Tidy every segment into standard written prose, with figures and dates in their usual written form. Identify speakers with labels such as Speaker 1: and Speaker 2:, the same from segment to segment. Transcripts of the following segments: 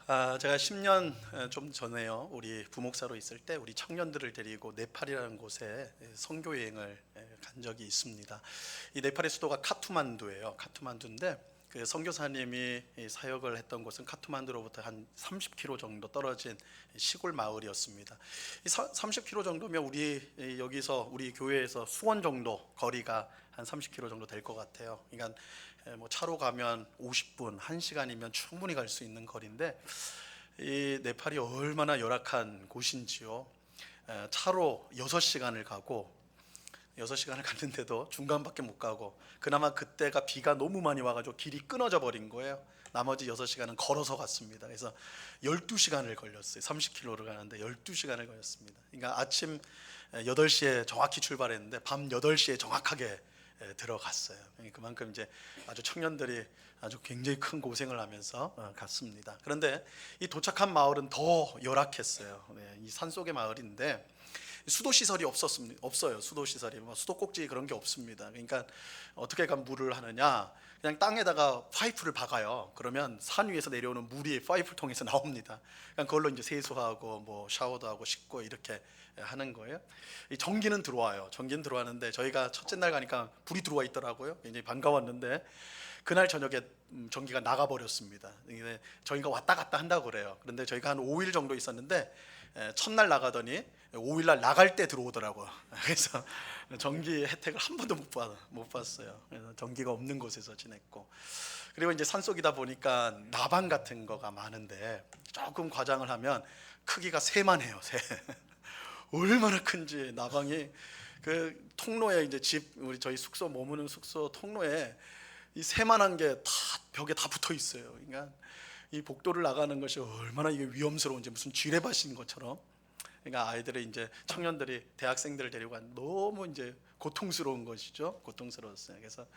Speaker 1: 제가 10년 좀 전에요. 우리 부목사로 있을 때 우리 청년들을 데리고 네팔이라는 곳에 선교 여행을 간 적이 있습니다. 이 네팔의 수도가 카투만두예요. 카투만두인데 그 선교사님이 사역을 했던 곳은 카투만두로부터 한 30km 정도 떨어진 시골 마을이었습니다. 이 30km 정도면 우리 여기서 우리 교회에서 수원 정도 거리가 한 30km 정도 될 것 같아요. 그러니까 뭐 차로 가면 50분, 1시간이면 충분히 갈 수 있는 거리인데 이 네팔이 얼마나 열악한 곳인지요. 차로 6시간을 가고 6시간을 갔는데도 중간밖에 못 가고, 그나마 그때가 비가 너무 많이 와가지고 길이 끊어져 버린 거예요. 나머지 6시간은 걸어서 갔습니다. 그래서 12시간을 걸렸어요. 30km를 가는데 12시간을 걸렸습니다. 그러니까 아침 8시에 정확히 출발했는데 밤 8시에 정확하게 들어갔어요. 그만큼 이제 아주 청년들이 아주 굉장히 큰 고생을 하면서 갔습니다. 그런데 이 도착한 마을은 더 열악했어요. 이 산속의 마을인데 수도 시설이 없어요. 수도 시설이 수도 꼭지 그런 게 없습니다. 그러니까 어떻게 물을 하느냐? 그냥 땅에다가 파이프를 박아요. 그러면 산 위에서 내려오는 물이 파이프 통해서 나옵니다. 그러니까 그걸로 이제 세수하고 뭐 샤워도 하고 씻고 이렇게 하는 거예요. 이 전기는 들어와요. 전기는 들어왔는데 저희가 첫째 날 가니까 불이 들어와 있더라고요. 굉장히 반가웠는데 그날 저녁에 전기가 나가버렸습니다. 저희가 왔다 갔다 한다고 그래요. 그런데 저희가 한 5일 정도 있었는데 첫날 나가더니 5일날 나갈 때 들어오더라고요. 그래서 전기 혜택을 한 번도 못 봤어요. 그래서 전기가 없는 곳에서 지냈고, 그리고 이제 산속이다 보니까 나방 같은 거가 많은데 조금 과장을 하면 크기가 새만해요. 새. 얼마나 큰지 나방이 그 통로에 이제 저희 숙소 머무는 숙소 통로에 이 새만한 게 다 벽에 다 붙어 있어요. 그러니까 이 복도를 나가는 것이 얼마나 이게 위험스러운지, 무슨 쥐레밭인 것처럼. 그러니까 아이들이 이제 청년들이 대학생들을 데리고 간 너무 이제 고통스러운 것이죠. 고통스러웠어요. 그래서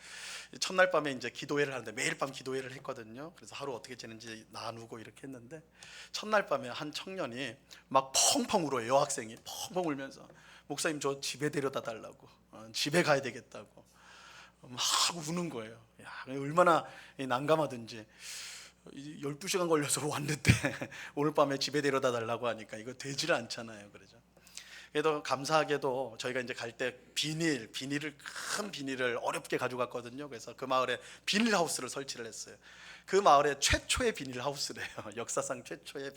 Speaker 1: 첫날 밤에 이제 기도회를 하는데 매일 밤 기도회를 했거든요. 그래서 하루 어떻게 지는지 나누고 이렇게 했는데 첫날 밤에 한 청년이 막 펑펑 울어요. 여학생이 펑펑 울면서 목사님 저 집에 데려다 달라고, 집에 가야 되겠다고 막 우는 거예요. 야, 얼마나 난감하든지 12시간 걸려서 왔는데 오늘 밤에 집에 데려다 달라고 하니까 이거 되지를 않잖아요. 그러죠. 그래도 감사하게도 저희가 이제 갈 때 큰 비닐을 어렵게 가져갔거든요. 그래서 그 마을에 비닐하우스를 설치를 했어요. 그 마을의 최초의 비닐하우스래요. 역사상 최초의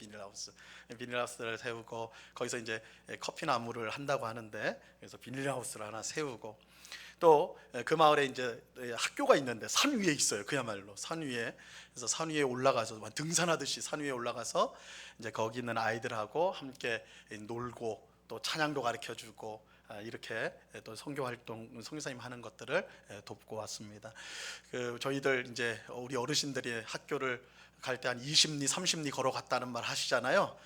Speaker 1: 비닐하우스를 세우고 거기서 이제 커피 나무를 한다고 하는데, 그래서 비닐하우스를 하나 세우고, 또 그 마을에 이제 학교가 있는데 산 위에 있어요. 그야말로 산 위에. 그래서 산 위에 올라가서 등산하듯이 산 위에 올라가서 이제 거기 있는 아이들하고 함께 놀고 또 찬양도 가르쳐주고 이렇게 또 선교 활동, 선교사님 하는 것들을 돕고 왔습니다. 저희들 이제 우리 어르신들이 학교를 갈 때 한 20리 30리 걸어갔다는 말 하시잖아요.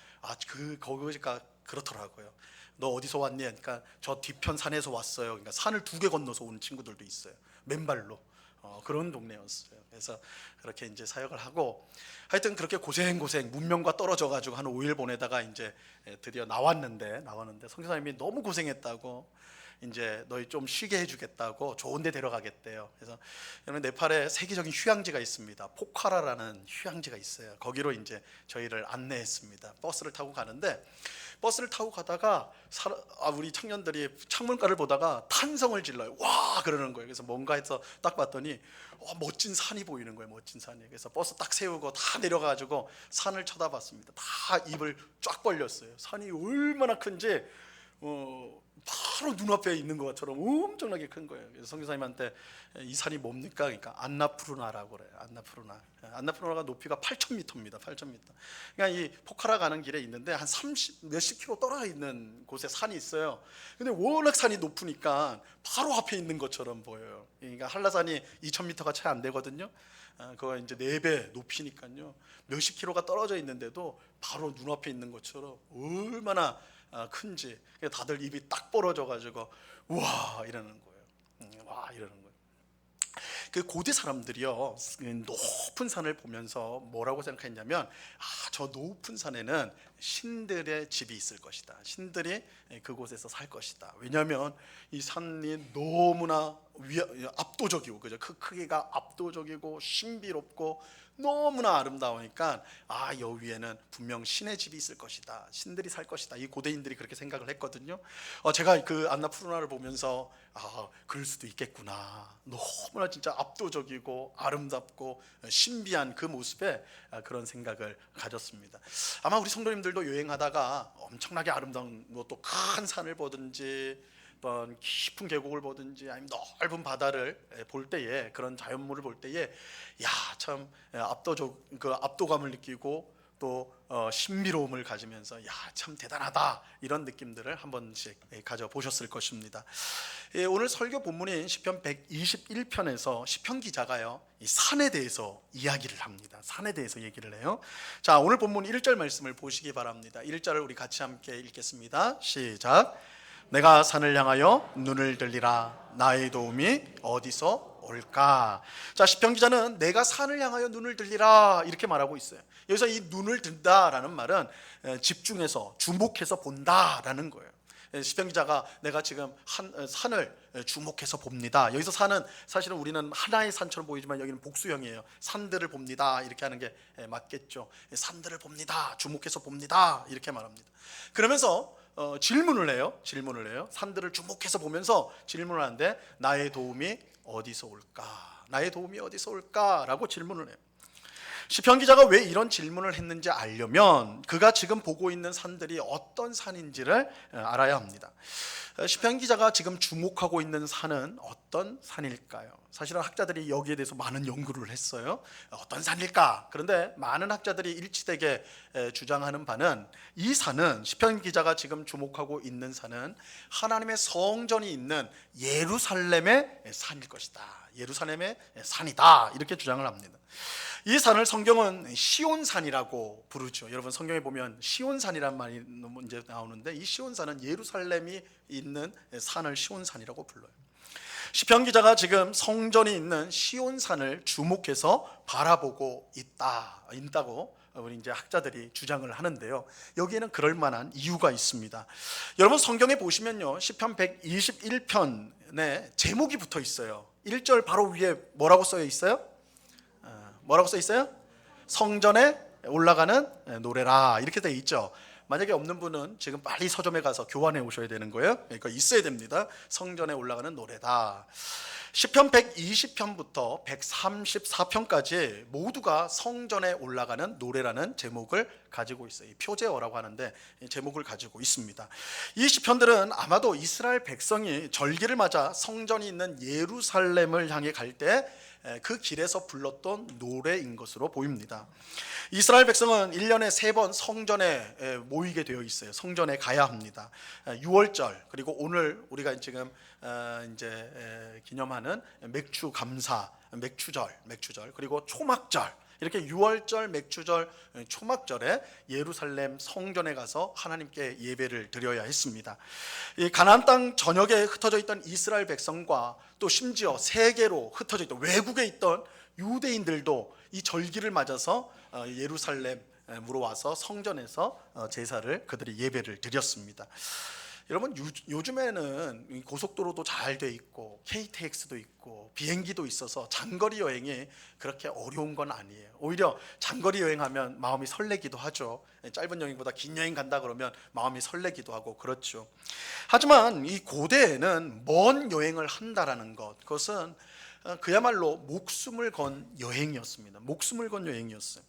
Speaker 1: 거기가 그렇더라고요. 너 어디서 왔니? 그러니까 저 뒤편 산에서 왔어요. 그러니까 산을 2개 건너서 오는 친구들도 있어요. 맨발로. 그런 동네였어요. 그래서 그렇게 이제 사역을 하고, 하여튼 그렇게 고생 문명과 떨어져 가지고 한 5일 보내다가 이제 드디어 나왔는데 선교사님이 너무 고생했다고 이제 너희 좀 쉬게 해주겠다고 좋은 데 데려가겠대요. 그래서 여러분, 네팔에 세계적인 휴양지가 있습니다. 포카라라는 휴양지가 있어요. 거기로 이제 저희를 안내했습니다. 버스를 타고 가는데, 버스를 타고 가다가 우리 청년들이 창문가를 보다가 탄성을 질러요. 와 그러는 거예요. 그래서 뭔가 해서 딱 봤더니 멋진 산이 보이는 거예요. 멋진 산이. 그래서 버스 딱 세우고 다 내려가지고 산을 쳐다봤습니다. 다 입을 쫙 벌렸어요. 산이 얼마나 큰지 바로 눈앞에 있는 것처럼 엄청나게 큰 거예요. 그래서 선교사님한테 이 산이 뭡니까? 그러니까 안나푸르나라고 그래요. 안나푸르나가 높이가 8,000m입니다. 8,000m. 그러니까 이 포카라 가는 길에 있는데 한 30 몇십 킬로 떨어져 있는 곳에 산이 있어요. 근데 워낙 산이 높으니까 바로 앞에 있는 것처럼 보여요. 그러니까 한라산이 2,000m가 채 안 되거든요. 그거 이제 4배 높이니까요. 몇십 킬로가 떨어져 있는데도 바로 눈앞에 있는 것처럼 얼마나 큰지 다들 입이 딱 벌어져 가지고 와 이러는 거예요. 와 이러는 거예요. 그 고대 사람들이요, 높은 산을 보면서 뭐라고 생각했냐면 저 높은 산에는 신들의 집이 있을 것이다. 신들이 그곳에서 살 것이다. 왜냐하면 이 산이 너무나 압도적이고, 그죠? 그 크기가 압도적이고 신비롭고 너무나 아름다우니까 여 위에는 분명 신의 집이 있을 것이다. 신들이 살 것이다. 이 고대인들이 그렇게 생각을 했거든요. 제가 그 안나푸르나를 보면서 그럴 수도 있겠구나. 너무나 진짜 압도적이고 아름답고 신비한 그 모습에 그런 생각을 가졌습니다. 아마 우리 성도님들도 여행하다가 엄청나게 아름다운 또 큰 산을 보든지 어떤 깊은 계곡을 보든지 아니면 넓은 바다를 볼 때에, 그런 자연물을 볼 때에 참 그 압도감을 느끼고 또 신비로움을 가지면서 참 대단하다, 이런 느낌들을 한 번씩 가져보셨을 것입니다. 오늘 설교 본문인 시편 121편에서 시편 기자가요, 이 산에 대해서 이야기를 합니다. 산에 대해서 얘기를 해요. 자, 오늘 본문 1절 말씀을 보시기 바랍니다. 1절을 우리 같이 함께 읽겠습니다. 시작. 내가 산을 향하여 눈을 들리라. 나의 도움이 어디서 올까? 자, 시편 기자는 내가 산을 향하여 눈을 들리라 이렇게 말하고 있어요. 여기서 이 눈을 든다라는 말은 집중해서 주목해서 본다라는 거예요. 시편 기자가 내가 지금 산을 주목해서 봅니다. 여기서 산은 사실은 우리는 하나의 산처럼 보이지만 여기는 복수형이에요. 산들을 봅니다 이렇게 하는 게 맞겠죠. 산들을 봅니다, 주목해서 봅니다 이렇게 말합니다. 그러면서 질문을 해요. 산들을 주목해서 보면서 질문을 하는데 나의 도움이 어디서 올까? 나의 도움이 어디서 올까? 라고 질문을 해요. 시편 기자가 왜 이런 질문을 했는지 알려면 그가 지금 보고 있는 산들이 어떤 산인지를 알아야 합니다. 시편 기자가 지금 주목하고 있는 산은 어떤 산일까요? 사실은 학자들이 여기에 대해서 많은 연구를 했어요. 어떤 산일까? 그런데 많은 학자들이 일치되게 주장하는 바는 이 산은, 시편 기자가 지금 주목하고 있는 산은 하나님의 성전이 있는 예루살렘의 산일 것이다. 예루살렘의 산이다. 이렇게 주장을 합니다. 이 산을 성경은 시온산이라고 부르죠. 여러분 성경에 보면 시온산이란 말이 이제 나오는데, 이 시온산은 예루살렘이 있는 산을 시온산이라고 불러요. 시편 기자가 지금 성전이 있는 시온산을 주목해서 바라보고 있다고 우리 이제 학자들이 주장을 하는데요. 여기에는 그럴 만한 이유가 있습니다. 여러분 성경에 보시면요, 시편 121편에 제목이 붙어 있어요. 1절 바로 위에 뭐라고 써져 있어요? 뭐라고 써 있어요? 성전에 올라가는 노래라 이렇게 돼 있죠. 만약에 없는 분은 지금 빨리 서점에 가서 교환해 오셔야 되는 거예요. 그러니까 있어야 됩니다. 성전에 올라가는 노래다. 시편 120편부터 134편까지 모두가 성전에 올라가는 노래라는 제목을 가지고 있어요. 표제어라고 하는데 제목을 가지고 있습니다. 이 시편들은 아마도 이스라엘 백성이 절기를 맞아 성전이 있는 예루살렘을 향해 갈 때 그 길에서 불렀던 노래인 것으로 보입니다. 이스라엘 백성은 1년에 3번 성전에 모이게 되어 있어요. 성전에 가야 합니다. 6월절, 그리고 오늘 우리가 지금 이제 기념하는 맥주 감사, 맥주절, 그리고 초막절, 이렇게 6월절, 맥주절, 초막절에 예루살렘 성전에 가서 하나님께 예배를 드려야 했습니다. 이 가나안 땅 전역에 흩어져 있던 이스라엘 백성과 또 심지어 세계로 흩어져 있던 외국에 있던 유대인들도 이 절기를 맞아서 예루살렘으로 와서 성전에서 제사를, 그들이 예배를 드렸습니다. 여러분 요즘에는 고속도로도 잘 돼 있고 KTX도 있고 비행기도 있어서 장거리 여행이 그렇게 어려운 건 아니에요. 오히려 장거리 여행하면 마음이 설레기도 하죠. 짧은 여행보다 긴 여행 간다 그러면 마음이 설레기도 하고 그렇죠. 하지만 이 고대에는 먼 여행을 한다라는 것, 그것은 그야말로 목숨을 건 여행이었습니다. 목숨을 건 여행이었어요.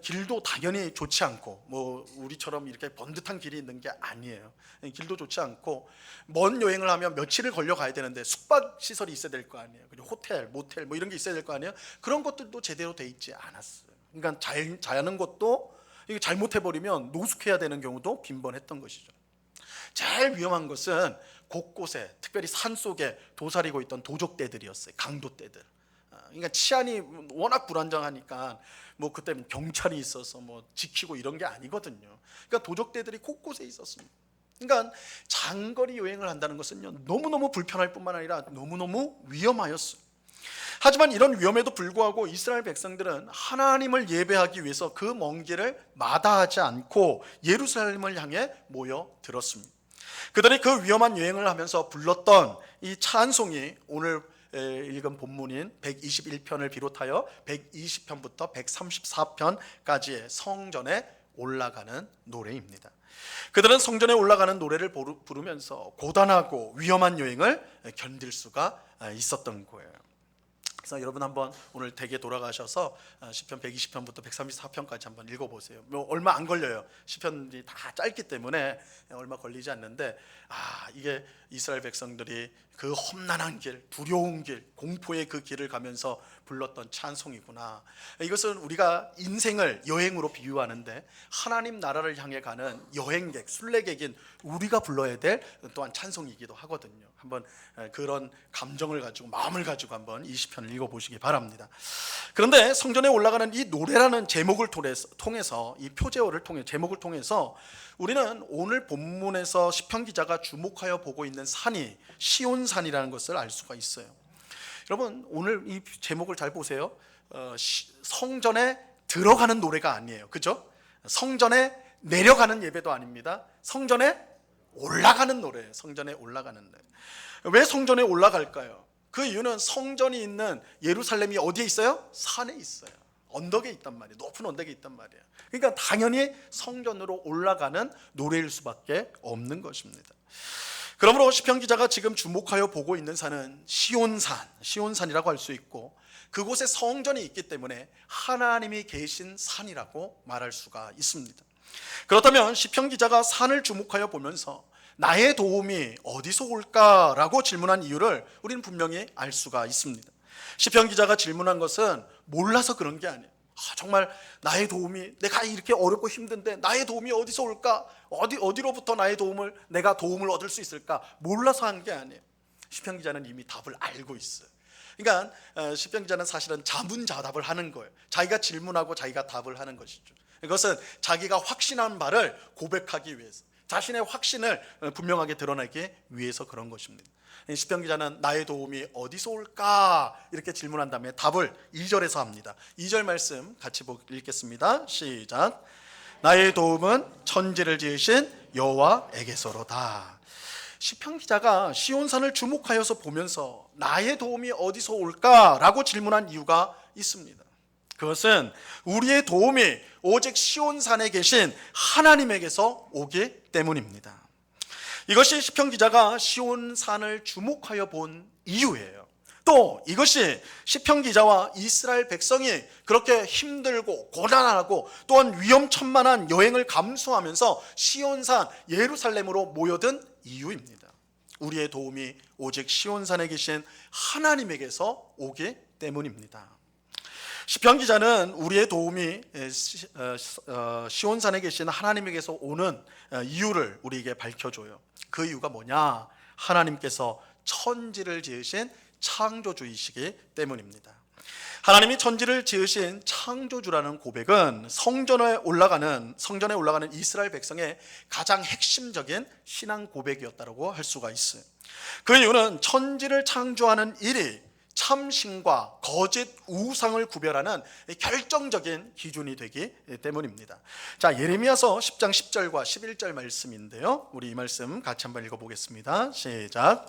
Speaker 1: 길도 당연히 좋지 않고 뭐 우리처럼 이렇게 번듯한 길이 있는 게 아니에요. 길도 좋지 않고 먼 여행을 하면 며칠을 걸려 가야 되는데 숙박 시설이 있어야 될 거 아니에요. 그리고 호텔, 모텔 뭐 이런 게 있어야 될 거 아니에요. 그런 것들도 제대로 돼 있지 않았어요. 그러니까 자는 것도 이게 잘못해버리면 노숙해야 되는 경우도 빈번했던 것이죠. 제일 위험한 것은 곳곳에, 특별히 산속에 도사리고 있던 도적대들이었어요. 강도떼들. 그러니까 치안이 워낙 불안정하니까 뭐 그때 경찰이 있어서 뭐 지키고 이런 게 아니거든요. 그러니까 도적대들이 곳곳에 있었습니다. 그러니까 장거리 여행을 한다는 것은요, 너무너무 불편할 뿐만 아니라 너무너무 위험하였어요. 하지만 이런 위험에도 불구하고 이스라엘 백성들은 하나님을 예배하기 위해서 그 먼 길을 마다하지 않고 예루살렘을 향해 모여들었습니다. 그들이 그 위험한 여행을 하면서 불렀던 이 찬송이 오늘 읽은 본문인 121편을 비롯하여 120편부터 134편까지의 성전에 올라가는 노래입니다. 그들은 성전에 올라가는 노래를 부르면서 고단하고 위험한 여행을 견딜 수가 있었던 거예요. 그래서 여러분 한번 오늘 댁에 돌아가셔서 시편 120편부터 134편까지 한번 읽어보세요. 뭐 얼마 안 걸려요. 시편이 다 짧기 때문에 얼마 걸리지 않는데, 이게 이스라엘 백성들이 그 험난한 길, 두려운 길, 공포의 그 길을 가면서 불렀던 찬송이구나. 이것은 우리가 인생을 여행으로 비유하는데 하나님 나라를 향해 가는 여행객, 순례객인 우리가 불러야 될 또한 찬송이기도 하거든요. 한번 그런 감정을 가지고, 마음을 가지고 한번 이 시편을 읽어보시기 바랍니다. 그런데 성전에 올라가는 이 노래라는 제목을 통해서, 이 표제어를 통해, 제목을 통해서 우리는 오늘 본문에서 시편 기자가 주목하여 보고 있는 산이 시온산이라는 것을 알 수가 있어요. 여러분, 오늘 이 제목을 잘 보세요. 성전에 들어가는 노래가 아니에요. 그죠? 성전에 내려가는 예배도 아닙니다. 성전에 올라가는 노래예요. 성전에 올라가는 노래. 왜 성전에 올라갈까요? 그 이유는 성전이 있는 예루살렘이 어디에 있어요? 산에 있어요. 언덕에 있단 말이에요. 높은 언덕에 있단 말이에요. 그러니까 당연히 성전으로 올라가는 노래일 수밖에 없는 것입니다. 그러므로 시편 기자가 지금 주목하여 보고 있는 산은 시온산이라고 할 수 있고, 그곳에 성전이 있기 때문에 하나님이 계신 산이라고 말할 수가 있습니다. 그렇다면 시편 기자가 산을 주목하여 보면서 나의 도움이 어디서 올까라고 질문한 이유를 우리는 분명히 알 수가 있습니다. 시편 기자가 질문한 것은 몰라서 그런 게 아니에요. 정말 나의 도움이, 내가 이렇게 어렵고 힘든데 나의 도움이 어디서 올까? 어디로부터 내가 도움을 얻을 수 있을까? 몰라서 한 게 아니에요. 시편 기자는 이미 답을 알고 있어요. 그러니까 시편 기자는 사실은 자문자답을 하는 거예요. 자기가 질문하고 자기가 답을 하는 것이죠. 이것은 자기가 확신한 바를 고백하기 위해서, 자신의 확신을 분명하게 드러내기 위해서 그런 것입니다. 시편 기자는 나의 도움이 어디서 올까? 이렇게 질문한 다음에 답을 2절에서 합니다. 2절 말씀 같이 읽겠습니다. 시작. 나의 도움은 천지를 지으신 여호와에게서로다. 시편 기자가 시온산을 주목하여서 보면서 나의 도움이 어디서 올까라고 질문한 이유가 있습니다. 그것은 우리의 도움이 오직 시온산에 계신 하나님에게서 오기 때문입니다. 이것이 시편 기자가 시온산을 주목하여 본 이유예요. 또 이것이 시편 기자와 이스라엘 백성이 그렇게 힘들고 고난하고 또한 위험천만한 여행을 감수하면서 시온산 예루살렘으로 모여든 이유입니다. 우리의 도움이 오직 시온산에 계신 하나님에게서 오기 때문입니다. 시편 기자는 우리의 도움이 시온산에 계신 하나님에게서 오는 이유를 우리에게 밝혀줘요. 그 이유가 뭐냐? 하나님께서 천지를 지으신 창조주이시기 때문입니다. 하나님이 천지를 지으신 창조주라는 고백은 성전에 올라가는 이스라엘 백성의 가장 핵심적인 신앙 고백이었다고 할 수가 있어요. 그 이유는 천지를 창조하는 일이 참신과 거짓 우상을 구별하는 결정적인 기준이 되기 때문입니다. 자, 예레미야서 10장 10절과 11절 말씀인데요. 우리 이 말씀 같이 한번 읽어보겠습니다. 시작.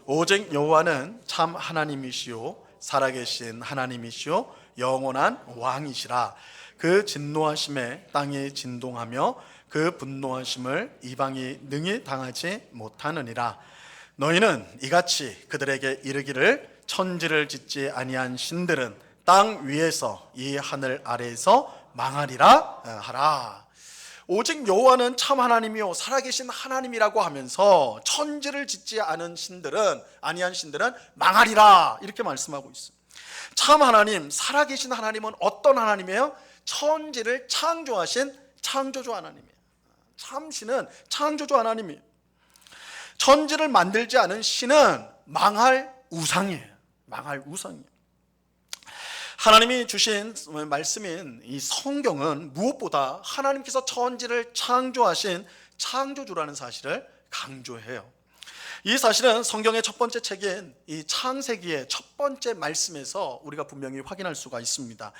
Speaker 1: 오직 여호와는 참 하나님이시요 살아계신 하나님이시요 영원한 왕이시라. 그 진노하심에 땅이 진동하며 그 분노하심을 이방이 능히 당하지 못하느니라. 너희는 이같이 그들에게 이르기를 천지를 짓지 아니한 신들은 땅 위에서 이 하늘 아래에서 망하리라 하라. 오직 여호와는 참 하나님이요 살아계신 하나님이라고 하면서 천지를 짓지 아니한 신들은 망하리라 이렇게 말씀하고 있습니다. 참 하나님, 살아계신 하나님은 어떤 하나님이에요? 천지를 창조하신 창조주 하나님이에요. 참 신은 창조주 하나님이에요. 천지를 만들지 않은 신은 망할 우상이에요. 하나님이 주신 말씀인 이 성경은 무엇보다 하나님께서 천지를 창조하신 창조주라는 사실을 강조해요. 이 사실은 성경의 첫 번째 책인 이 창세기의 첫 번째 말씀에서 우리가 분명히 확인할 수가 있습니다.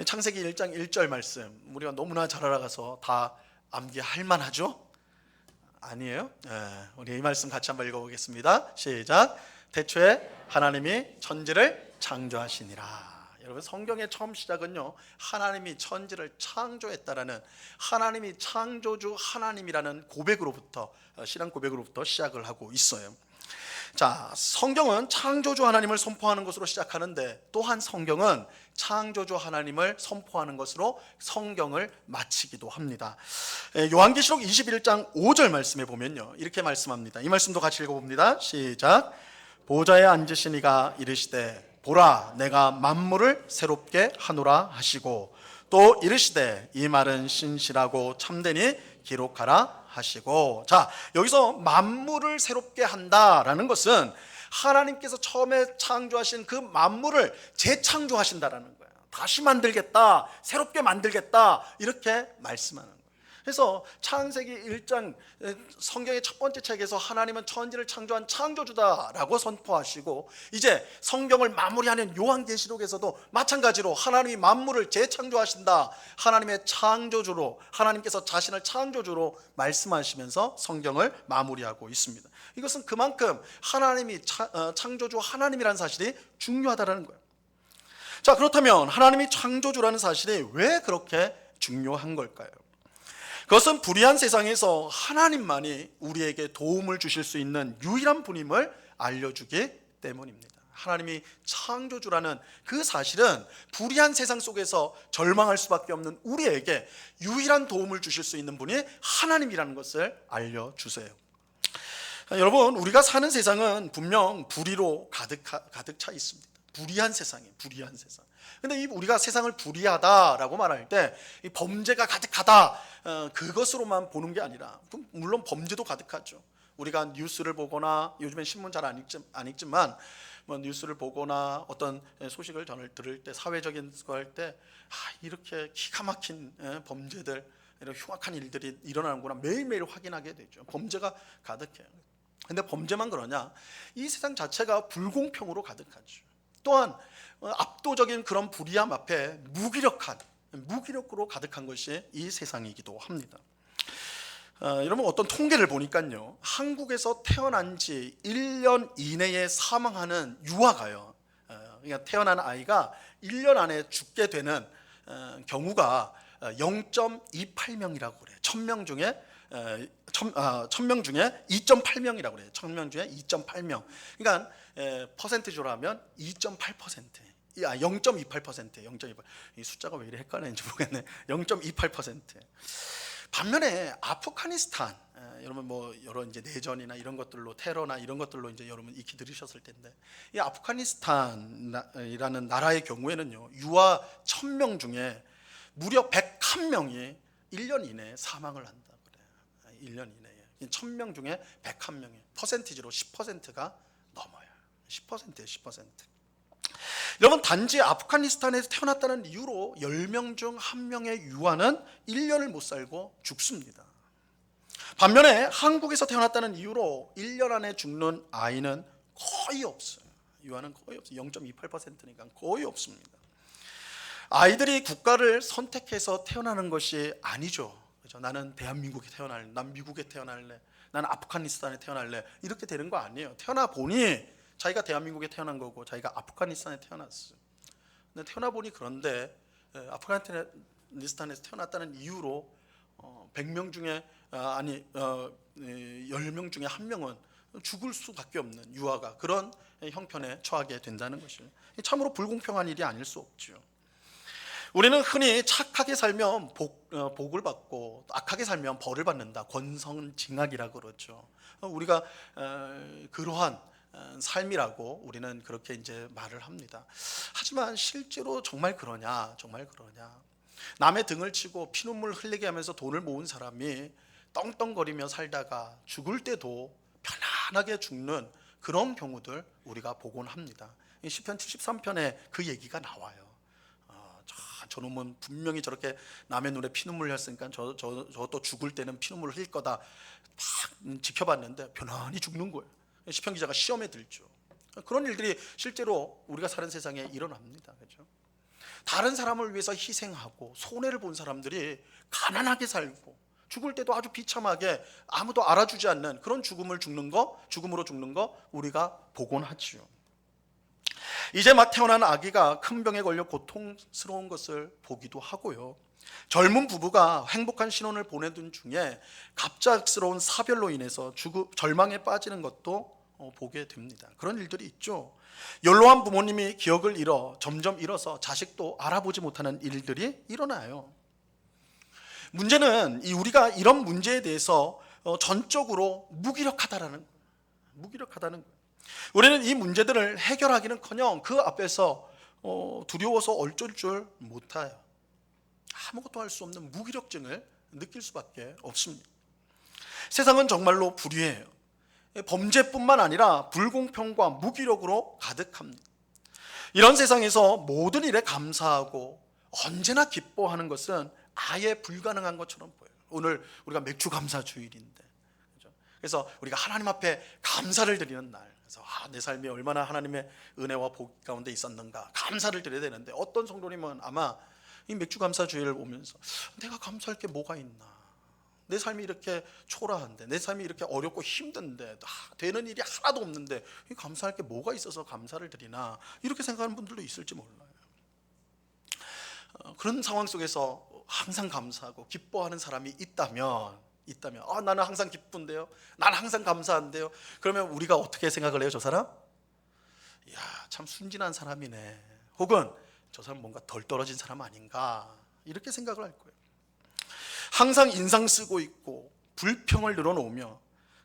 Speaker 1: 창세기 1장 1절 말씀, 우리가 너무나 잘 알아가서 다 암기할 만하죠? 아니에요? 우리 이 말씀 같이 한번 읽어보겠습니다. 시작. 태초에 하나님이 천지를 창조하시니라. 여러분, 성경의 처음 시작은요, 하나님이 천지를 창조했다라는, 하나님이 창조주 하나님이라는 고백으로부터, 신앙 고백으로부터 시작을 하고 있어요. 자, 성경은 창조주 하나님을 선포하는 것으로 시작하는데, 또한 성경은 창조주 하나님을 선포하는 것으로 성경을 마치기도 합니다. 요한계시록 21장 5절 말씀에 보면요, 이렇게 말씀합니다. 이 말씀도 같이 읽어봅니다. 시작. 보좌에 앉으신 이가 이르시되 보라, 내가 만물을 새롭게 하노라 하시고, 또 이르시되 이 말은 신실하고 참되니 기록하라 하시고. 자, 여기서 만물을 새롭게 한다라는 것은 하나님께서 처음에 창조하신 그 만물을 재창조하신다라는 거예요. 다시 만들겠다, 새롭게 만들겠다, 이렇게 말씀하는 거예요. 그래서 창세기 1장, 성경의 첫 번째 책에서 하나님은 천지를 창조한 창조주다라고 선포하시고, 이제 성경을 마무리하는 요한계시록에서도 마찬가지로 하나님이 만물을 재창조하신다, 하나님의 창조주로, 하나님께서 자신을 창조주로 말씀하시면서 성경을 마무리하고 있습니다. 이것은 그만큼 하나님이 창조주 하나님이라는 사실이 중요하다는 거예요. 자, 그렇다면 하나님이 창조주라는 사실이 왜 그렇게 중요한 걸까요? 그것은 불의한 세상에서 하나님만이 우리에게 도움을 주실 수 있는 유일한 분임을 알려주기 때문입니다. 하나님이 창조주라는 그 사실은 불의한 세상 속에서 절망할 수밖에 없는 우리에게 유일한 도움을 주실 수 있는 분이 하나님이라는 것을 알려주세요. 여러분, 우리가 사는 세상은 분명 불의로 가득 차 있습니다. 불의한 세상이에요. 불의한 세상. 근데 우리가 세상을 불의하다라고 말할 때 이 범죄가 가득하다, 그것으로만 보는 게 아니라, 물론 범죄도 가득하죠. 우리가 뉴스를 보거나, 요즘엔 신문 잘 안 읽지만 뭐 뉴스를 보거나 어떤 소식을 들을 때, 사회적인 거 할 때, 이렇게 기가 막힌 범죄들, 이런 흉악한 일들이 일어나는구나 매일매일 확인하게 되죠. 범죄가 가득해요. 근데 범죄만 그러냐? 이 세상 자체가 불공평으로 가득하죠. 또한 압도적인 그런 불의함 앞에 무기력으로 가득한 것이 이 세상이기도 합니다. 여러분, 어떤 통계를 보니까요, 한국에서 태어난 지 1년 이내에 사망하는 유아가요, 그러니까 태어난 아이가 1년 안에 죽게 되는 경우가 0.28명이라고 그래요. 1000명 중에 2.8명이라고 그래요. 1000명 중에 2.8명. 그러니까 퍼센티지로 하면 2.8%. 0.28%예요. 0.28. 이 숫자가 왜 이렇게 헷갈리는지 모르겠네. 0.28%. 반면에 아프가니스탄, 여러분 뭐 여러 이제 내전이나 이런 것들로, 테러나 이런 것들로 이제 여러분 익히 들으셨을 텐데, 이 아프가니스탄이라는 나라의 경우에는요, 유아 1000명 중에 무려 101명이 1년 이내에 사망을 한다 그래요. 1년 이내에 1000명 중에 101명이 퍼센티지로 10%가 넘어요. 10%예요. 10%. 여러분, 단지 아프가니스탄에서 태어났다는 이유로 10명 중 1명의 유아는 1년을 못 살고 죽습니다. 반면에 한국에서 태어났다는 이유로 1년 안에 죽는 아이는 거의 없어요. 유아는 거의 없어요. 0.28%니까 거의 없습니다. 아이들이 국가를 선택해서 태어나는 것이 아니죠. 그렇죠? 나는 대한민국에 태어날래, 난 미국에 태어날래, 나는 아프가니스탄에 태어날래, 이렇게 되는 거 아니에요. 태어나 보니 자기가 대한민국에 태어난 거고 자기가 아프가니스탄에 태어났어요. 근데 태어나 보니, 그런데 아프가니스탄에서 태어났다는 이유로 100명 중에 10명 중에 1명은 죽을 수밖에 없는 유아가 그런 형편에 처하게 된다는 것이에요. 참으로 불공평한 일이 아닐 수 없죠. 우리는 흔히 착하게 살면 복을 받고 악하게 살면 벌을 받는다, 권선징악이라고 그러죠. 우리가 그러한 삶이라고 우리는 그렇게 이제 말을 합니다. 하지만 실제로 정말 그러냐? 정말 그러냐? 남의 등을 치고 피눈물 흘리게 하면서 돈을 모은 사람이 떵떵거리며 살다가 죽을 때도 편안하게 죽는 그런 경우들 우리가 보곤 합니다. 시편 73편에 그 얘기가 나와요. 저놈은 분명히 저렇게 남의 눈에 피눈물 흘렸으니까 저도 죽을 때는 피눈물을 흘릴 거다. 막 지켜봤는데 편안히 죽는 거예요. 시편 기자가 시험에 들죠. 그런 일들이 실제로 우리가 사는 세상에 일어납니다. 그렇죠? 다른 사람을 위해서 희생하고 손해를 본 사람들이 가난하게 살고 죽을 때도 아주 비참하게 아무도 알아주지 않는 그런 죽음으로 죽는 거 우리가 보곤 하지요. 이제 막 태어난 아기가 큰 병에 걸려 고통스러운 것을 보기도 하고요. 젊은 부부가 행복한 신혼을 보내던 중에 갑작스러운 사별로 인해서 절망에 빠지는 것도 보게 됩니다. 그런 일들이 있죠. 연로한 부모님이 기억을 점점 잃어서 자식도 알아보지 못하는 일들이 일어나요. 문제는 우리가 이런 문제에 대해서 전적으로 무기력하다는 거예요. 우리는 이 문제들을 해결하기는커녕 그 앞에서 두려워서 어쩔 줄 못해요. 아무것도 할 수 없는 무기력증을 느낄 수밖에 없습니다. 세상은 정말로 불의해요. 범죄뿐만 아니라 불공평과 무기력으로 가득합니다. 이런 세상에서 모든 일에 감사하고 언제나 기뻐하는 것은 아예 불가능한 것처럼 보여요. 오늘 우리가 맥주 감사 주일인데, 그래서 우리가 하나님 앞에 감사를 드리는 날. 그래서 내 삶이 얼마나 하나님의 은혜와 복 가운데 있었는가 감사를 드려야 되는데, 어떤 성도님은 아마 이 맥주 감사 주일을 보면서 내가 감사할 게 뭐가 있나, 내 삶이 이렇게 초라한데, 내 삶이 이렇게 어렵고 힘든데, 되는 일이 하나도 없는데 감사할 게 뭐가 있어서 감사를 드리나, 이렇게 생각하는 분들도 있을지 몰라요. 그런 상황 속에서 항상 감사하고 기뻐하는 사람이 있다면 나는 항상 기쁜데요, 나는 항상 감사한데요, 그러면 우리가 어떻게 생각을 해요? 저 사람? 이야, 참 순진한 사람이네, 혹은 저 사람 뭔가 덜 떨어진 사람 아닌가, 이렇게 생각을 할 거예요. 항상 인상 쓰고 있고 불평을 늘어놓으며,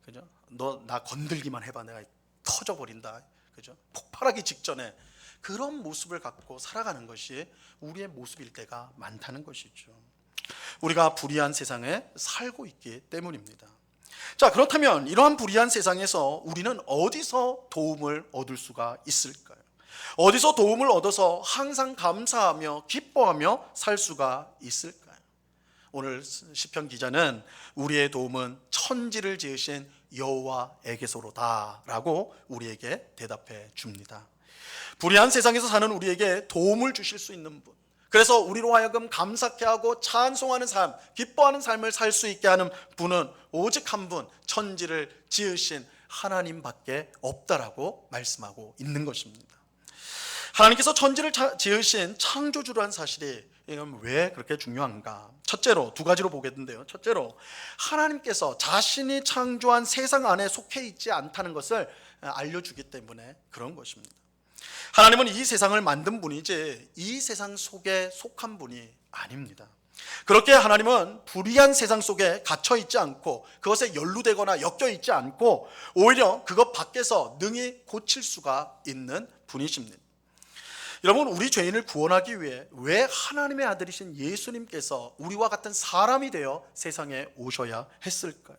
Speaker 1: 그죠? 너 나 건들기만 해봐 내가 터져버린다, 그죠? 폭발하기 직전에 그런 모습을 갖고 살아가는 것이 우리의 모습일 때가 많다는 것이죠. 우리가 불의한 세상에 살고 있기 때문입니다. 자, 그렇다면 이러한 불의한 세상에서 우리는 어디서 도움을 얻을 수가 있을까요? 어디서 도움을 얻어서 항상 감사하며 기뻐하며 살 수가 있을까요? 오늘 시편 기자는 우리의 도움은 천지를 지으신 여호와에게서로다라고 우리에게 대답해 줍니다. 불의한 세상에서 사는 우리에게 도움을 주실 수 있는 분, 그래서 우리로 하여금 감사케 하고 찬송하는 삶, 기뻐하는 삶을 살 수 있게 하는 분은 오직 한 분, 천지를 지으신 하나님밖에 없다라고 말씀하고 있는 것입니다. 하나님께서 천지를 지으신 창조주라는 사실이 왜 그렇게 중요한가? 첫째로, 두 가지로 보겠는데요. 첫째로, 하나님께서 자신이 창조한 세상 안에 속해 있지 않다는 것을 알려주기 때문에 그런 것입니다. 하나님은 이 세상을 만든 분이지 이 세상 속에 속한 분이 아닙니다. 그렇게 하나님은 불의한 세상 속에 갇혀 있지 않고 그것에 연루되거나 엮여 있지 않고 오히려 그것 밖에서 능히 고칠 수가 있는 분이십니다. 여러분, 우리 죄인을 구원하기 위해 왜 하나님의 아들이신 예수님께서 우리와 같은 사람이 되어 세상에 오셔야 했을까요?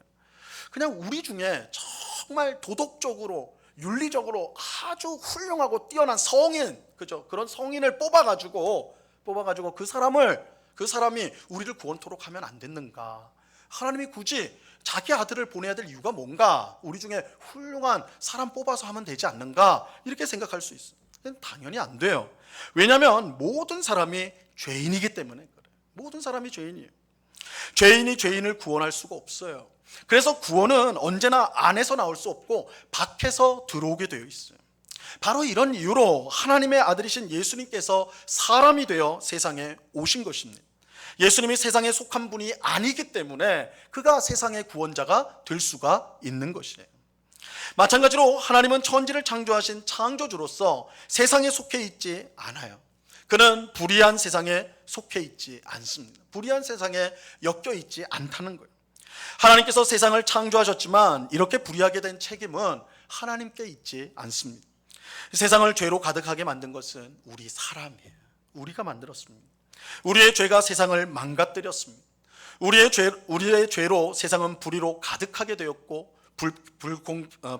Speaker 1: 그냥 우리 중에 정말 도덕적으로 윤리적으로 아주 훌륭하고 뛰어난 성인, 그죠? 그런 성인을 뽑아가지고 그 사람이 우리를 구원토록 하면 안 됐는가? 하나님이 굳이 자기 아들을 보내야 될 이유가 뭔가? 우리 중에 훌륭한 사람 뽑아서 하면 되지 않는가? 이렇게 생각할 수 있어요. 당연히 안 돼요. 왜냐하면 모든 사람이 죄인이기 때문에 그래요. 모든 사람이 죄인이에요. 죄인이 죄인을 구원할 수가 없어요. 그래서 구원은 언제나 안에서 나올 수 없고 밖에서 들어오게 되어 있어요. 바로 이런 이유로 하나님의 아들이신 예수님께서 사람이 되어 세상에 오신 것입니다. 예수님이 세상에 속한 분이 아니기 때문에 그가 세상의 구원자가 될 수가 있는 것이에요. 마찬가지로 하나님은 천지를 창조하신 창조주로서 세상에 속해 있지 않아요. 그는 불의한 세상에 속해 있지 않습니다. 불의한 세상에 엮여 있지 않다는 거예요. 하나님께서 세상을 창조하셨지만 이렇게 불의하게 된 책임은 하나님께 있지 않습니다. 세상을 죄로 가득하게 만든 것은 우리 사람이에요. 우리가 만들었습니다. 우리의 죄가 세상을 망가뜨렸습니다. 우리의 죄로 세상은 불의로 가득하게 되었고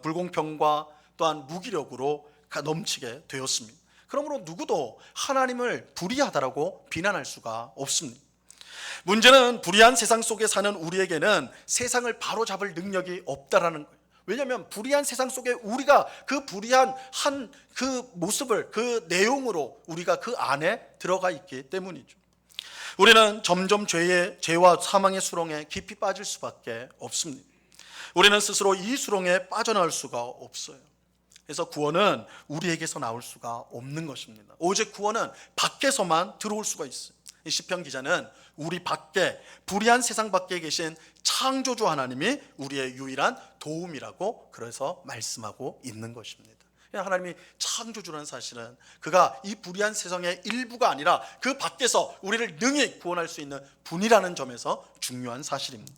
Speaker 1: 불공평과 또한 무기력으로 넘치게 되었습니다. 그러므로 누구도 하나님을 불의하다라고 비난할 수가 없습니다. 문제는 불의한 세상 속에 사는 우리에게는 세상을 바로잡을 능력이 없다라는 거예요. 왜냐하면 불의한 세상 속에 우리가 그 불의한 그 모습을, 그 내용으로 우리가 그 안에 들어가 있기 때문이죠. 우리는 점점 죄와 사망의 수렁에 깊이 빠질 수밖에 없습니다. 우리는 스스로 이 수렁에 빠져나올 수가 없어요. 그래서 구원은 우리에게서 나올 수가 없는 것입니다. 오직 구원은 밖에서만 들어올 수가 있어요. 이 시편 기자는 우리 밖에, 불의한 세상 밖에 계신 창조주 하나님이 우리의 유일한 도움이라고 그래서 말씀하고 있는 것입니다. 하나님이 창조주라는 사실은 그가 이 불의한 세상의 일부가 아니라 그 밖에서 우리를 능히 구원할 수 있는 분이라는 점에서 중요한 사실입니다.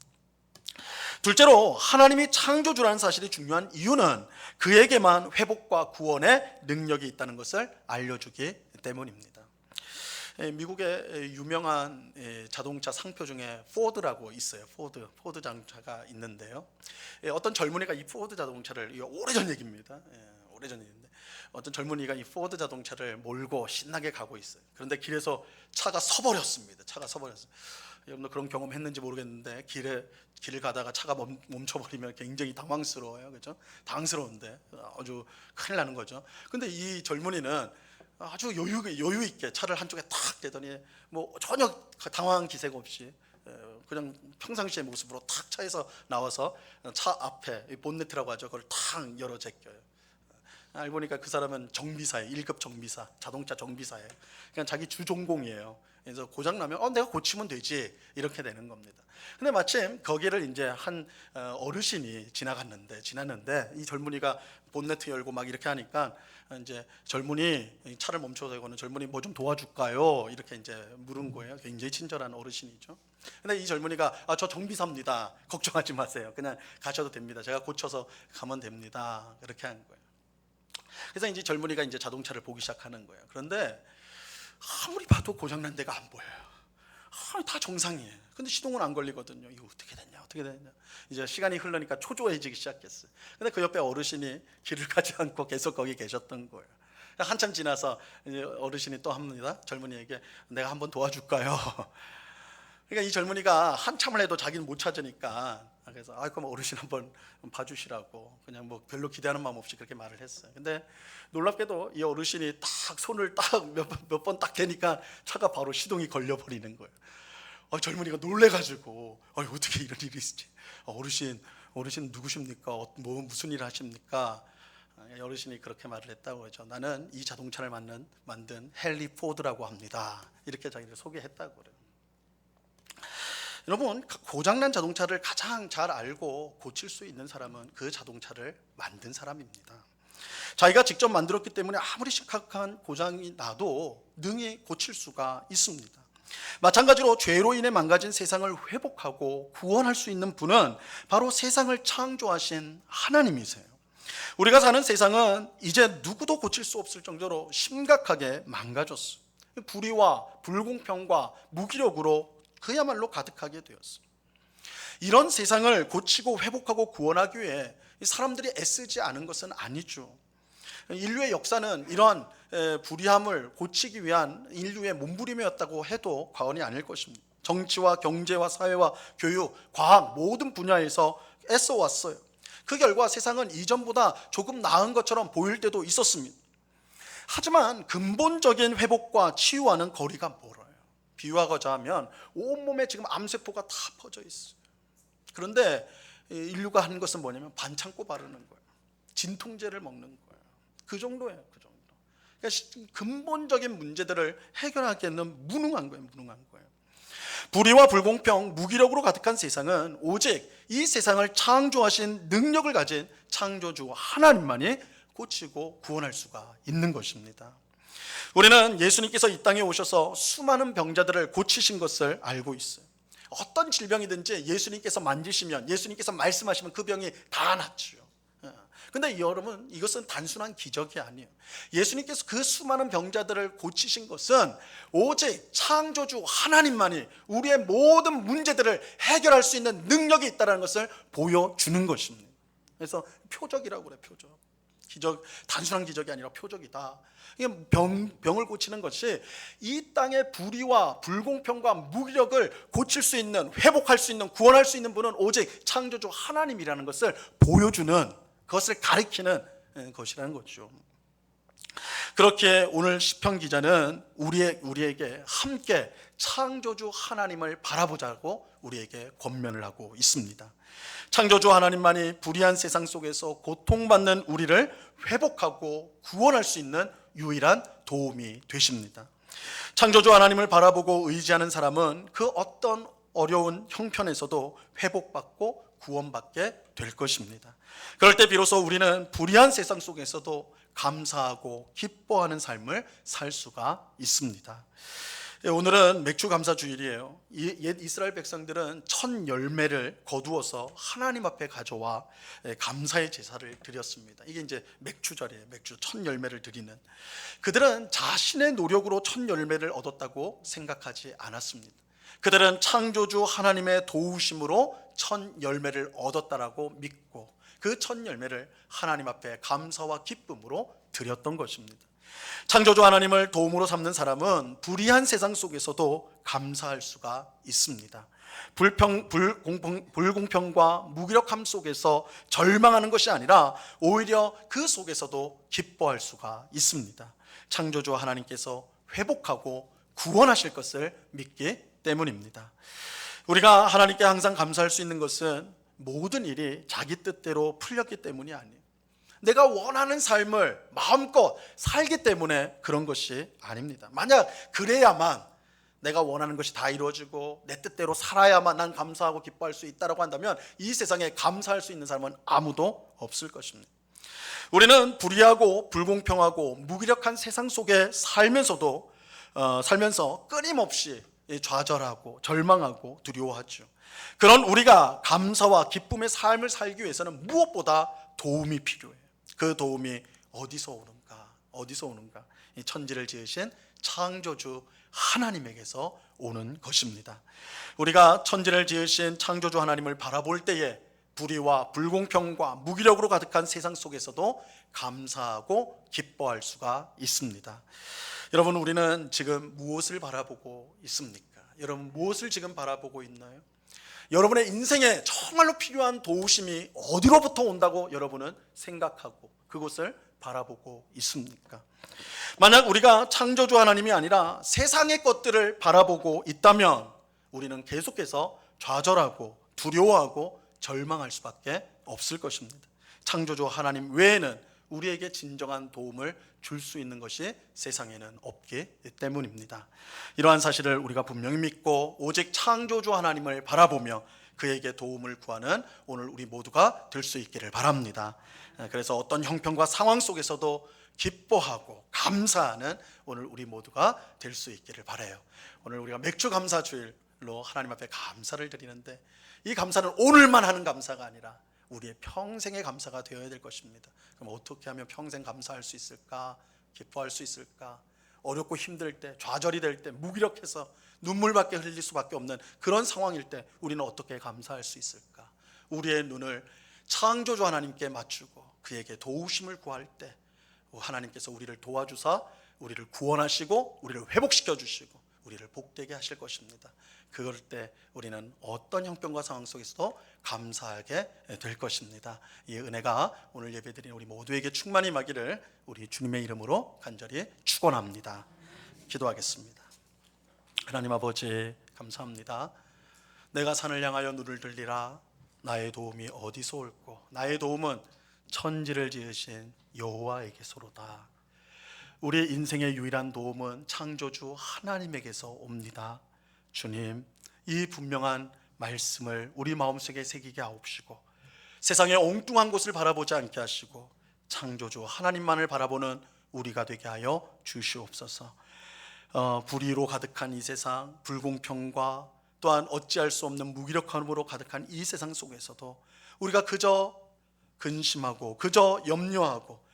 Speaker 1: 둘째로 하나님이 창조주라는 사실이 중요한 이유는 그에게만 회복과 구원의 능력이 있다는 것을 알려주기 때문입니다. 미국의 유명한 자동차 상표 중에 포드라고 있어요. 포드 자동차가 있는데요. 어떤 젊은이가 이 포드 자동차를, 오래전 얘기입니다. 오래전 얘기인데 어떤 젊은이가 이 포드 자동차를 몰고 신나게 가고 있어요. 그런데 길에서 차가 서버렸습니다. 여러분도 그런 경험 했는지 모르겠는데 길을 가다가 차가 멈춰버리면 굉장히 당황스러워요. 그렇죠? 당황스러운데 아주 큰일 나는 거죠. 근데 이 젊은이는 아주 여유 있게 차를 한쪽에 탁 대더니 뭐 전혀 당황한 기색 없이 그냥 평상시의 모습으로 탁 차에서 나와서 차 앞에 본네트라고 하죠. 그걸 탁 열어 제껴요. 알고 보니까 그 사람은 정비사예요. 1급 정비사, 자동차 정비사예요. 그냥 자기 주 전공이에요. 그래서 고장 나면 내가 고치면 되지, 이렇게 되는 겁니다. 근데 마침 거기를 이제 한 어르신이 지났는데 이 젊은이가 본네트 열고 막 이렇게 하니까 이제 젊은이 차를 멈춰서 대고는 젊은이 뭐 좀 도와줄까요? 이렇게 이제 물은 거예요. 굉장히 친절한 어르신이죠. 근데 이 젊은이가 저 정비사입니다. 걱정하지 마세요. 그냥 가셔도 됩니다. 제가 고쳐서 가면 됩니다. 그렇게 한 거예요. 그래서 이제 젊은이가 이제 자동차를 보기 시작하는 거예요. 그런데 아무리 봐도 고장난 데가 안 보여요. 다 정상이에요. 근데 시동은 안 걸리거든요. 이거 어떻게 됐냐. 이제 시간이 흐르니까 초조해지기 시작했어요. 근데 그 옆에 어르신이 길을 가지 않고 계속 거기 계셨던 거예요. 한참 지나서 이제 어르신이 또 합니다. 젊은이에게 내가 한번 도와줄까요? 그러니까 이 젊은이가 한참을 해도 자기는 못 찾으니까, 그래서 그럼 어르신 한번 봐주시라고 그냥 뭐 별로 기대하는 마음 없이 그렇게 말을 했어요. 근데 놀랍게도 이 어르신이 딱 손을 딱 몇 번 딱 대니까 차가 바로 시동이 걸려버리는 거예요. 젊은이가 놀래가지고 어떻게 이런 일이 있지? 어르신 누구십니까? 무슨 일 하십니까? 어르신이 그렇게 말을 했다고 하죠. 나는 이 자동차를 만든 헨리 포드라고 합니다. 이렇게 자기를 소개했다고 그래요. 여러분, 고장난 자동차를 가장 잘 알고 고칠 수 있는 사람은 그 자동차를 만든 사람입니다. 자기가 직접 만들었기 때문에 아무리 심각한 고장이 나도 능히 고칠 수가 있습니다. 마찬가지로 죄로 인해 망가진 세상을 회복하고 구원할 수 있는 분은 바로 세상을 창조하신 하나님이세요. 우리가 사는 세상은 이제 누구도 고칠 수 없을 정도로 심각하게 망가졌어요. 불의와 불공평과 무기력으로 그야말로 가득하게 되었어요. 이런 세상을 고치고 회복하고 구원하기 위해 사람들이 애쓰지 않은 것은 아니죠. 인류의 역사는 이러한 불의함을 고치기 위한 인류의 몸부림이었다고 해도 과언이 아닐 것입니다. 정치와 경제와 사회와 교육, 과학 모든 분야에서 애써왔어요. 그 결과 세상은 이전보다 조금 나은 것처럼 보일 때도 있었습니다. 하지만 근본적인 회복과 치유와는 거리가 멀어요. 비유하고자 하면 온몸에 지금 암세포가 다 퍼져 있어요. 그런데 인류가 하는 것은 뭐냐면 반창고 바르는 거예요. 진통제를 먹는 거예요. 그 정도예요. 그 정도. 그러니까 근본적인 문제들을 해결하기에는 무능한 거예요. 불의와 불공평, 무기력으로 가득한 세상은 오직 이 세상을 창조하신 능력을 가진 창조주 하나님만이 고치고 구원할 수가 있는 것입니다. 우리는 예수님께서 이 땅에 오셔서 수많은 병자들을 고치신 것을 알고 있어요. 어떤 질병이든지 예수님께서 만지시면, 예수님께서 말씀하시면 그 병이 다 낫죠. 근데 여러분, 이것은 단순한 기적이 아니에요. 예수님께서 그 수많은 병자들을 고치신 것은 오직 창조주 하나님만이 우리의 모든 문제들을 해결할 수 있는 능력이 있다는 것을 보여주는 것입니다. 그래서 표적이라고 그래요. 표적. 기적, 단순한 기적이 아니라 표적이다. 이게 병을 고치는 것이 이 땅의 불의와 불공평과 무기력을 고칠 수 있는, 회복할 수 있는, 구원할 수 있는 분은 오직 창조주 하나님이라는 것을 보여주는, 그것을 가리키는 것이라는 거죠. 그렇게 오늘 시편 기자는 우리에게 함께 창조주 하나님을 바라보자고 우리에게 권면을 하고 있습니다. 창조주 하나님만이 불의한 세상 속에서 고통받는 우리를 회복하고 구원할 수 있는 유일한 도움이 되십니다. 창조주 하나님을 바라보고 의지하는 사람은 그 어떤 어려운 형편에서도 회복받고 구원받게 될 것입니다. 그럴 때 비로소 우리는 불의한 세상 속에서도 감사하고 기뻐하는 삶을 살 수가 있습니다. 오늘은 맥주 감사 주일이에요. 옛 이스라엘 백성들은 첫 열매를 거두어서 하나님 앞에 가져와 감사의 제사를 드렸습니다. 이게 이제 맥주절이에요. 맥주 첫 열매를 드리는. 그들은 자신의 노력으로 첫 열매를 얻었다고 생각하지 않았습니다. 그들은 창조주 하나님의 도우심으로 첫 열매를 얻었다라고 믿고 그 첫 열매를 하나님 앞에 감사와 기쁨으로 드렸던 것입니다. 창조주 하나님을 도움으로 삼는 사람은 불의한 세상 속에서도 감사할 수가 있습니다. 불공평과 무기력함 속에서 절망하는 것이 아니라 오히려 그 속에서도 기뻐할 수가 있습니다. 창조주 하나님께서 회복하고 구원하실 것을 믿기 때문입니다. 우리가 하나님께 항상 감사할 수 있는 것은 모든 일이 자기 뜻대로 풀렸기 때문이 아니에요. 내가 원하는 삶을 마음껏 살기 때문에 그런 것이 아닙니다. 만약 그래야만, 내가 원하는 것이 다 이루어지고 내 뜻대로 살아야만 난 감사하고 기뻐할 수 있다고 한다면 이 세상에 감사할 수 있는 사람은 아무도 없을 것입니다. 우리는 불의하고 불공평하고 무기력한 세상 속에 살면서 끊임없이 좌절하고 절망하고 두려워하죠. 그런 우리가 감사와 기쁨의 삶을 살기 위해서는 무엇보다 도움이 필요해요. 그 도움이 어디서 오는가? 이 천지를 지으신 창조주 하나님에게서 오는 것입니다. 우리가 천지를 지으신 창조주 하나님을 바라볼 때에 불의와 불공평과 무기력으로 가득한 세상 속에서도 감사하고 기뻐할 수가 있습니다. 여러분, 우리는 지금 무엇을 바라보고 있습니까? 여러분, 무엇을 지금 바라보고 있나요? 여러분의 인생에 정말로 필요한 도우심이 어디로부터 온다고 여러분은 생각하고 그곳을 바라보고 있습니까? 만약 우리가 창조주 하나님이 아니라 세상의 것들을 바라보고 있다면 우리는 계속해서 좌절하고 두려워하고 절망할 수밖에 없을 것입니다. 창조주 하나님 외에는 우리에게 진정한 도움을 줄 수 있는 것이 세상에는 없기 때문입니다. 이러한 사실을 우리가 분명히 믿고 오직 창조주 하나님을 바라보며 그에게 도움을 구하는 오늘 우리 모두가 될 수 있기를 바랍니다. 그래서 어떤 형편과 상황 속에서도 기뻐하고 감사하는 오늘 우리 모두가 될 수 있기를 바라요. 오늘 우리가 맥주 감사 주일로 하나님 앞에 감사를 드리는데 이 감사는 오늘만 하는 감사가 아니라 우리의 평생의 감사가 되어야 될 것입니다. 그럼 어떻게 하면 평생 감사할 수 있을까? 기뻐할 수 있을까? 어렵고 힘들 때, 좌절이 될 때, 무기력해서 눈물밖에 흘릴 수밖에 없는 그런 상황일 때 우리는 어떻게 감사할 수 있을까? 우리의 눈을 창조주 하나님께 맞추고 그에게 도우심을 구할 때 하나님께서 우리를 도와주사 우리를 구원하시고 우리를 회복시켜 주시고 우리를 복되게 하실 것입니다. 그럴 때 우리는 어떤 형편과 상황 속에서도 감사하게 될 것입니다. 이 은혜가 오늘 예배드린 우리 모두에게 충만히 임하기를 우리 주님의 이름으로 간절히 축원합니다. 기도하겠습니다. 하나님 아버지, 감사합니다. 내가 산을 향하여 눈을 들리라. 나의 도움이 어디서 올꼬? 나의 도움은 천지를 지으신 여호와에게서로다. 우리의 인생의 유일한 도움은 창조주 하나님에게서 옵니다. 주님, 이 분명한 말씀을 우리 마음속에 새기게 하옵시고 세상의 엉뚱한 곳을 바라보지 않게 하시고 창조주 하나님만을 바라보는 우리가 되게 하여 주시옵소서. 불의로 가득한 이 세상, 불공평과 또한 어찌할 수 없는 무기력함으로 가득한 이 세상 속에서도 우리가 그저 근심하고 그저 염려하고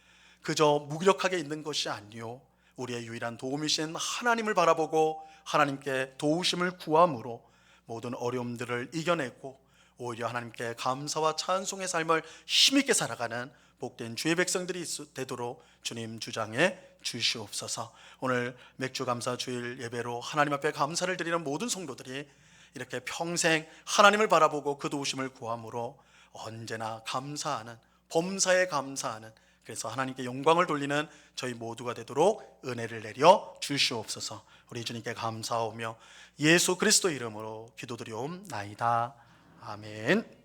Speaker 1: 그저 무기력하게 있는 것이 아니요, 우리의 유일한 도움이신 하나님을 바라보고 하나님께 도우심을 구함으로 모든 어려움들을 이겨내고 오히려 하나님께 감사와 찬송의 삶을 힘있게 살아가는 복된 주의 백성들이 되도록 주님 주장해 주시옵소서. 오늘 맥주감사 주일 예배로 하나님 앞에 감사를 드리는 모든 성도들이 이렇게 평생 하나님을 바라보고 그 도우심을 구함으로 언제나 감사하는, 범사에 감사하는, 그래서 하나님께 영광을 돌리는 저희 모두가 되도록 은혜를 내려 주시옵소서. 우리 주님께 감사하오며 예수 그리스도 이름으로 기도드리옵나이다. 아멘.